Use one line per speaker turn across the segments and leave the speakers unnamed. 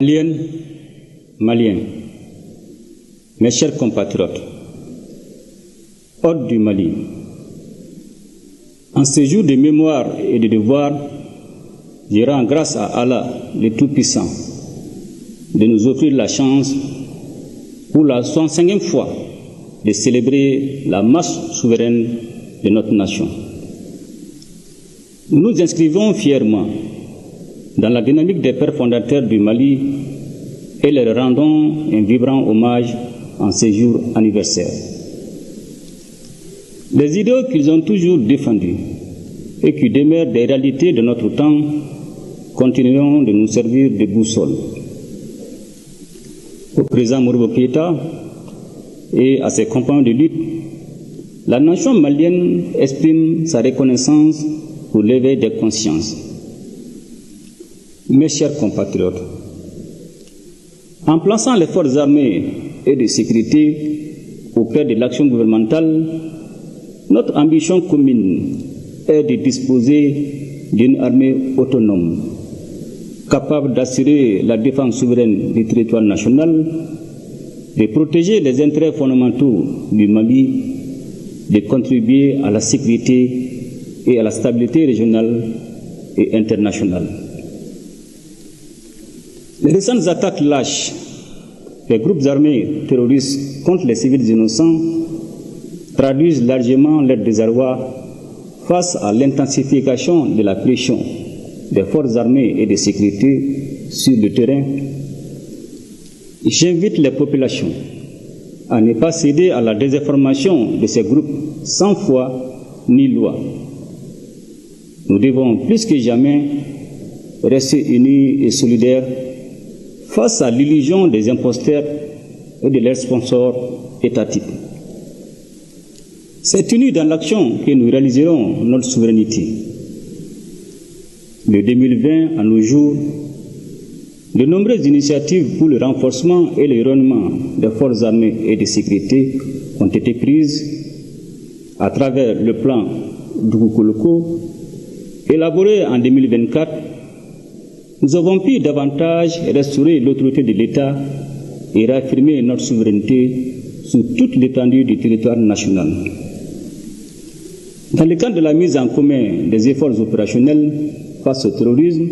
Maliennes, Maliens, mes chers compatriotes, hôtes du Mali, en ce jour de mémoire et de devoir, je rends grâce à Allah, le Tout-Puissant, de nous offrir la chance, pour la 65e fois, de célébrer la marche souveraine de notre nation. Nous nous inscrivons fièrement dans la dynamique des pères fondateurs du Mali et leur rendons un vibrant hommage en ce jour anniversaire. Les idéaux qu'ils ont toujours défendus et qui demeurent des réalités de notre temps continueront de nous servir de boussole. Au président Modibo Keïta et à ses compagnons de lutte, la nation malienne exprime sa reconnaissance pour l'éveil des consciences. Mes chers compatriotes, en plaçant les forces armées et de sécurité au cœur de l'action gouvernementale, notre ambition commune est de disposer d'une armée autonome, capable d'assurer la défense souveraine du territoire national, de protéger les intérêts fondamentaux du Mali, de contribuer à la sécurité et à la stabilité régionale et internationale. Les récentes attaques lâches des groupes armés terroristes contre les civils innocents traduisent largement leur désarroi face à l'intensification de la pression des forces armées et de sécurité sur le terrain. J'invite les populations à ne pas céder à la désinformation de ces groupes sans foi ni loi. Nous devons plus que jamais rester unis et solidaires face à l'illusion des imposteurs et de leurs sponsors étatiques. C'est uni dans l'action que nous réaliserons notre souveraineté. De 2020 à nos jours, de nombreuses initiatives pour le renforcement et le rayonnement des forces armées et de sécurité ont été prises à travers le plan Dugukoloko, élaboré en 2024. Nous avons pu davantage restaurer l'autorité de l'État et réaffirmer notre souveraineté sur toute l'étendue du territoire national. Dans le cadre de la mise en commun des efforts opérationnels face au terrorisme,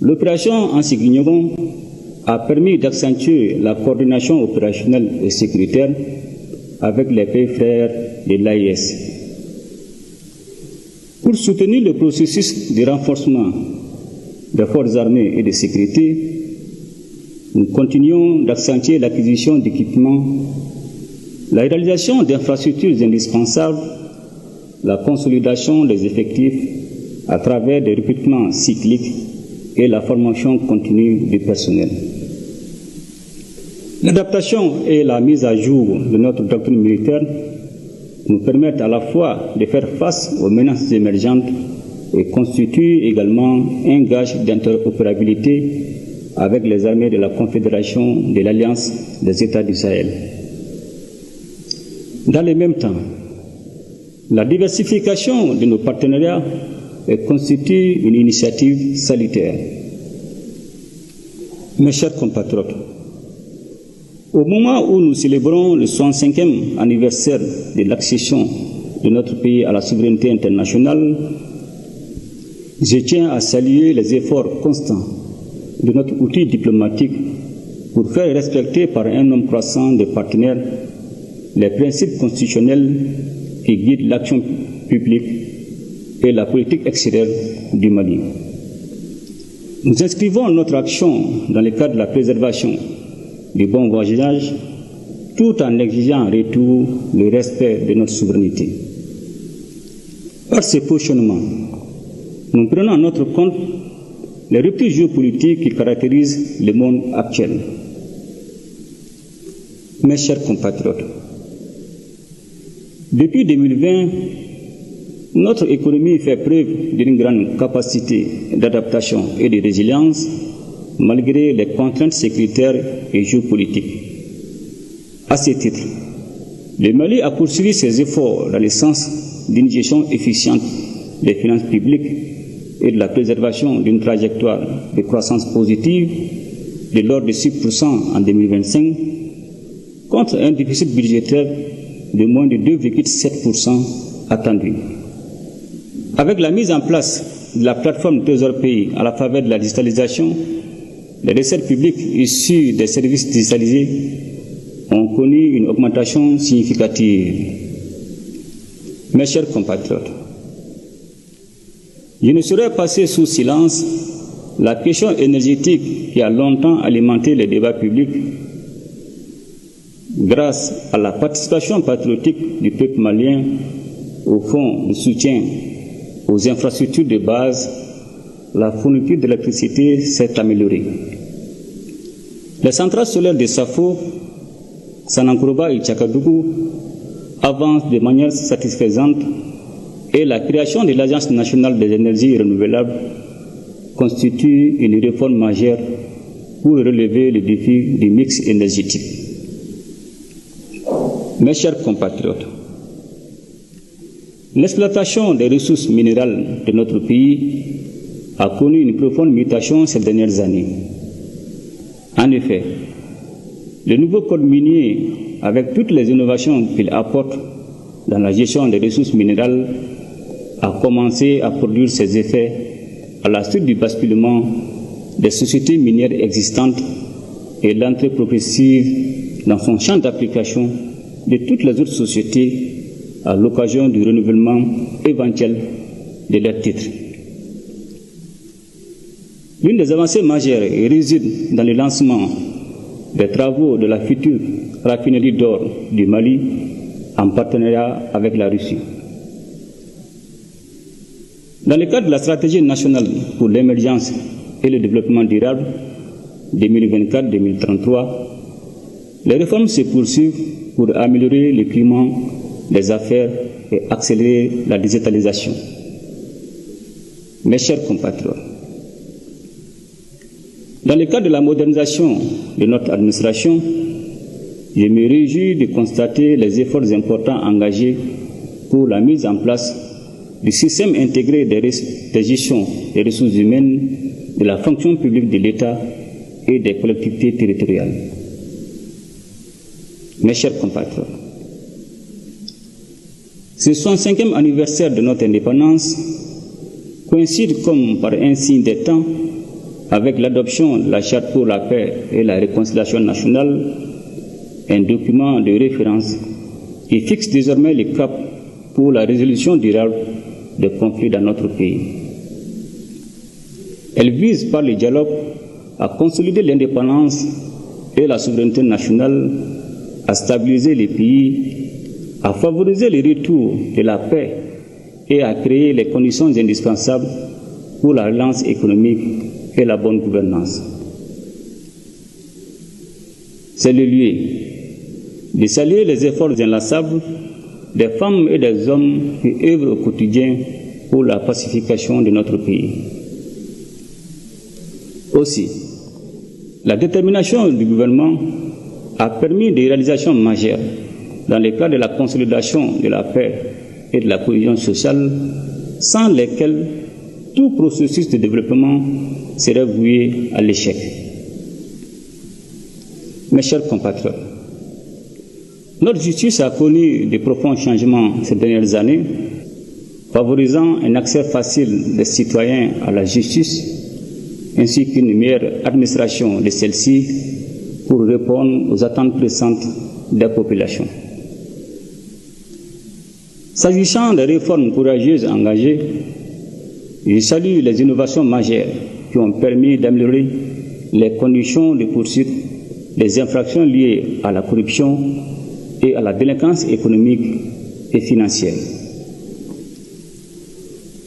l'opération Ansiglignogon a permis d'accentuer la coordination opérationnelle et sécuritaire avec les pays frères de l'AIS. Pour soutenir le processus de renforcement des forces armées et de sécurité, nous continuons d'accentuer l'acquisition d'équipements, la réalisation d'infrastructures indispensables, la consolidation des effectifs à travers des recrutements cycliques et la formation continue du personnel. L'adaptation et la mise à jour de notre doctrine militaire nous permettent à la fois de faire face aux menaces émergentes et constitue également un gage d'interopérabilité avec les armées de la Confédération de l'Alliance des États du Sahel. Dans le même temps, la diversification de nos partenariats constitue une initiative salutaire. Mes chers compatriotes, au moment où nous célébrons le 65e anniversaire de l'accession de notre pays à la souveraineté internationale, je tiens à saluer les efforts constants de notre outil diplomatique pour faire respecter par un nombre croissant de partenaires les principes constitutionnels qui guident l'action publique et la politique extérieure du Mali. Nous inscrivons notre action dans le cadre de la préservation du bon voisinage tout en exigeant en retour le respect de notre souveraineté. Par ce positionnement, nous prenons en notre compte les ruptures géopolitiques qui caractérisent le monde actuel. Mes chers compatriotes, depuis 2020, notre économie fait preuve d'une grande capacité d'adaptation et de résilience malgré les contraintes sécuritaires et géopolitiques. À ce titre, le Mali a poursuivi ses efforts dans le sens d'une gestion efficiente des finances publiques et de la préservation d'une trajectoire de croissance positive de l'ordre de 6% en 2025, contre un déficit budgétaire de moins de 2,7% attendu. Avec la mise en place de la plateforme Trésor Pays à la faveur de la digitalisation, les recettes publiques issues des services digitalisés ont connu une augmentation significative. Mes chers compatriotes, je ne saurais passer sous silence la question énergétique qui a longtemps alimenté les débats publics. Grâce à la participation patriotique du peuple malien au fonds de soutien aux infrastructures de base, la fourniture d'électricité s'est améliorée. Les centrales solaires de Safo, Sanankourouba et Tchakadougou avancent de manière satisfaisante et la création de l'Agence nationale des énergies renouvelables constitue une réforme majeure pour relever le défi du mix énergétique. Mes chers compatriotes, l'exploitation des ressources minérales de notre pays a connu une profonde mutation ces dernières années. En effet, le nouveau code minier, avec toutes les innovations qu'il apporte dans la gestion des ressources minérales, a commencé à produire ses effets à la suite du basculement des sociétés minières existantes et l'entrée progressive dans son champ d'application de toutes les autres sociétés à l'occasion du renouvellement éventuel de leurs titres. L'une des avancées majeures réside dans le lancement des travaux de la future raffinerie d'or du Mali en partenariat avec la Russie. Dans le cadre de la stratégie nationale pour l'émergence et le développement durable 2024-2033, les réformes se poursuivent pour améliorer le climat des affaires et accélérer la digitalisation. Mes chers compatriotes, dans le cadre de la modernisation de notre administration, je me réjouis de constater les efforts importants engagés pour la mise en place du système intégré de gestion des ressources humaines de la fonction publique de l'État et des collectivités territoriales. Mes chers compatriotes, ce 65e anniversaire de notre indépendance coïncide comme par un signe des temps avec l'adoption de la Charte pour la paix et la réconciliation nationale, un document de référence qui fixe désormais le cap pour la résolution durable des conflits dans notre pays. Elle vise par le dialogue à consolider l'indépendance et la souveraineté nationale, à stabiliser les pays, à favoriser le retour de la paix et à créer les conditions indispensables pour la relance économique et la bonne gouvernance. C'est le lieu de saluer les efforts inlassables des femmes et des hommes qui œuvrent au quotidien pour la pacification de notre pays. Aussi, la détermination du gouvernement a permis des réalisations majeures dans le cadre de la consolidation de la paix et de la cohésion sociale, sans lesquelles tout processus de développement serait voué à l'échec. Mes chers compatriotes, notre justice a connu de profonds changements ces dernières années, favorisant un accès facile des citoyens à la justice, ainsi qu'une meilleure administration de celle-ci pour répondre aux attentes pressantes des populations. S'agissant des réformes courageuses engagées, je salue les innovations majeures qui ont permis d'améliorer les conditions de poursuite des infractions liées à la corruption et à la délinquance économique et financière.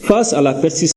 Face à la persistance